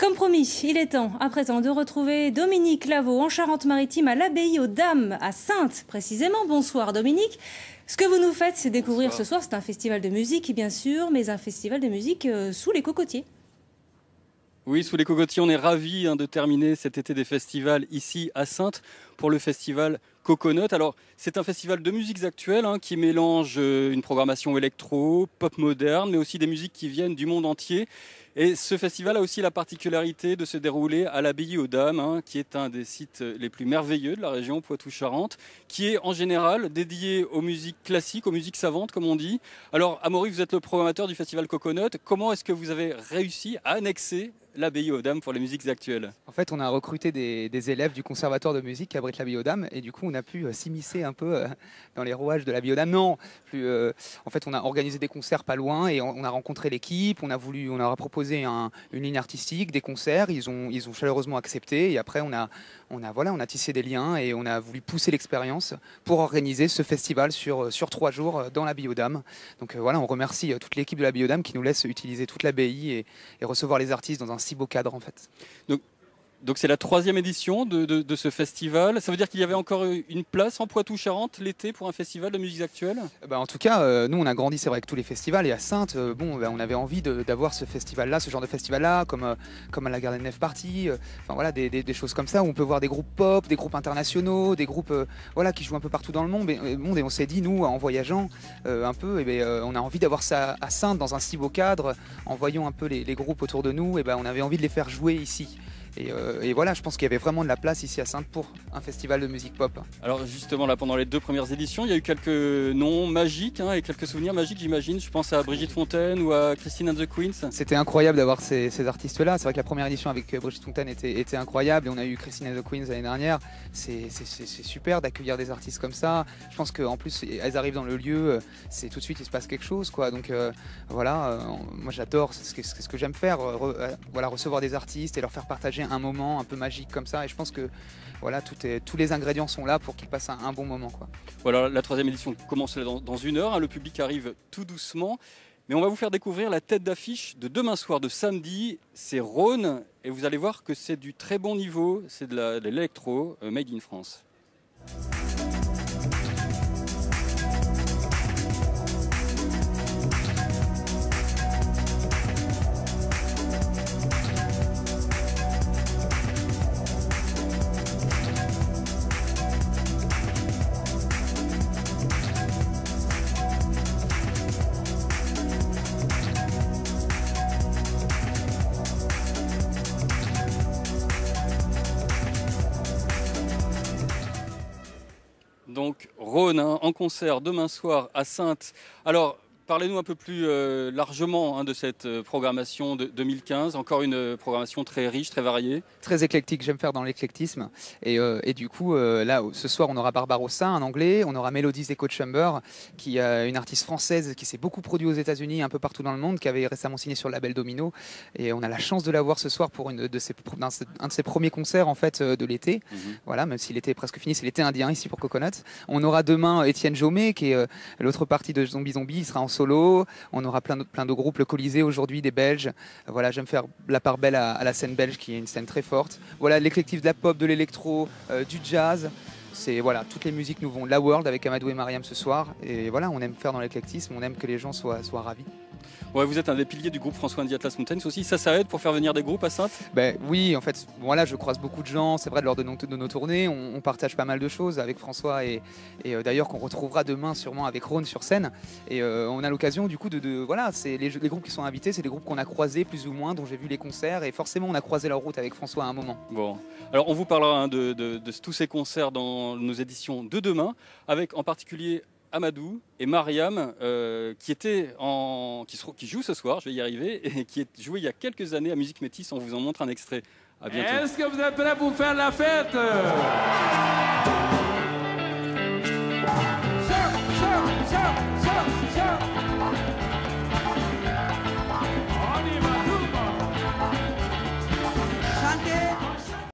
Comme promis, il est temps à présent de retrouver Dominique Lavaux en Charente-Maritime à l'Abbaye aux Dames, à Saintes précisément. Bonsoir Dominique. Ce que vous nous faites, c'est découvrir ce soir, c'est un festival de musique bien sûr, mais un festival de musique sous les cocotiers. Oui, sous les cocotiers, on est ravis de terminer cet été des festivals ici à Saintes pour le festival Coconut. Alors, c'est un festival de musiques actuelles qui mélange une programmation électro, pop moderne, mais aussi des musiques qui viennent du monde entier. Et ce festival a aussi la particularité de se dérouler à l'Abbaye aux Dames, qui est un des sites les plus merveilleux de la région Poitou-Charentes, qui est en général dédié aux musiques classiques, aux musiques savantes, comme on dit. Alors, Amaury, vous êtes le programmateur du festival Coconut. Comment est-ce que vous avez réussi à annexer l'Abbaye aux Dames pour les musiques actuelles? En fait, on a recruté des élèves du conservatoire de musique qui abrite l'Abbaye aux Dames et du coup, on a pu s'immiscer un peu dans les rouages de l'Abbaye aux Dames. Non, en fait, on a organisé des concerts pas loin et on a rencontré l'équipe. On leur a proposé une ligne artistique, des concerts. Ils ont chaleureusement accepté et après, on a tissé des liens et on a voulu pousser l'expérience pour organiser ce festival sur 3 jours dans l'Abbaye aux Dames. Donc voilà, on remercie toute l'équipe de l'Abbaye aux Dames qui nous laisse utiliser toute l'abbaye et recevoir les artistes dans un si beau cadre en fait. Donc c'est la 3e édition de ce festival. Ça veut dire qu'il y avait encore une place en Poitou-Charentes l'été pour un festival de musique actuelle? En tout cas, nous on a grandi, c'est vrai, avec tous les festivals. Et à Saintes, on avait envie d'avoir ce festival-là, ce genre de festival-là, comme à la Garden Neve Party. Enfin voilà, des choses comme ça où on peut voir des groupes pop, des groupes internationaux, des groupes qui jouent un peu partout dans le monde. Et on s'est dit, nous, en voyageant un peu, on a envie d'avoir ça à Saintes dans un si beau cadre, en voyant un peu les groupes autour de nous. On avait envie de les faire jouer ici. Et voilà, je pense qu'il y avait vraiment de la place ici à Saintes pour un festival de musique pop. Alors justement, là, pendant les 2 premières éditions, il y a eu quelques noms magiques et quelques souvenirs magiques, j'imagine. Je pense à Brigitte Fontaine ou à Christine and the Queens. C'était incroyable d'avoir ces artistes-là. C'est vrai que la première édition avec Brigitte Fontaine était incroyable. Et on a eu Christine and the Queens l'année dernière. C'est super d'accueillir des artistes comme ça. Je pense qu'en plus, elles arrivent dans le lieu, c'est tout de suite, il se passe quelque chose, quoi. Donc voilà, moi j'adore, c'est ce que j'aime faire. Recevoir des artistes et leur faire partager un moment un peu magique comme ça, et je pense que voilà, tous les ingrédients sont là pour qu'ils passent un bon moment, quoi. Voilà, la 3e édition commence dans 1 heure, le public arrive tout doucement, mais on va vous faire découvrir la tête d'affiche de demain soir, de samedi. C'est Rhône, et vous allez voir que c'est du très bon niveau, c'est de l'électro made in France. Donc Rhône en concert demain soir à Saintes. Alors parlez-nous un peu plus largement de cette programmation de 2015. Encore une programmation très riche, très variée. Très éclectique, j'aime faire dans l'éclectisme. Et du coup, là, ce soir, on aura Barbarossa, un anglais. On aura Melodies Echo Chamber, qui est une artiste française qui s'est beaucoup produite aux États-Unis, un peu partout dans le monde, qui avait récemment signé sur le label Domino. Et on a la chance de la voir ce soir pour un de ses premiers concerts en fait, de l'été. Voilà, même si l'été est presque fini, c'est l'été indien ici pour Coconut. On aura demain Étienne Jaumet, qui est l'autre partie de Zombie Zombie. Il sera en solo. On aura plein de groupes, le Colisée aujourd'hui, des Belges. Voilà, j'aime faire la part belle à la scène belge, qui est une scène très forte. Voilà, l'éclectif de la pop, de l'électro, du jazz. C'est voilà, toutes les musiques nous vont. La World avec Amadou et Mariam ce soir. Et voilà, on aime faire dans l'éclectisme, on aime que les gens soient ravis. Ouais, vous êtes un des piliers du groupe François Andy Atlas Mountains aussi. Ça aide pour faire venir des groupes à Saintes? Oui, en fait, voilà, je croise beaucoup de gens. C'est vrai, lors de nos tournées, on partage pas mal de choses avec François et d'ailleurs qu'on retrouvera demain sûrement avec Rhône sur scène. Et on a l'occasion du coup voilà, c'est les groupes qui sont invités, c'est des groupes qu'on a croisés plus ou moins, dont j'ai vu les concerts et forcément on a croisé leur route avec François à un moment. Bon, alors on vous parlera de tous ces concerts dans nos éditions de demain, avec en particulier Amadou et Mariam qui jouent ce soir, je vais y arriver, et qui est joué il y a quelques années à Musique Métis. On vous en montre un extrait. À bientôt. Est-ce que vous êtes prêts pour faire la fête?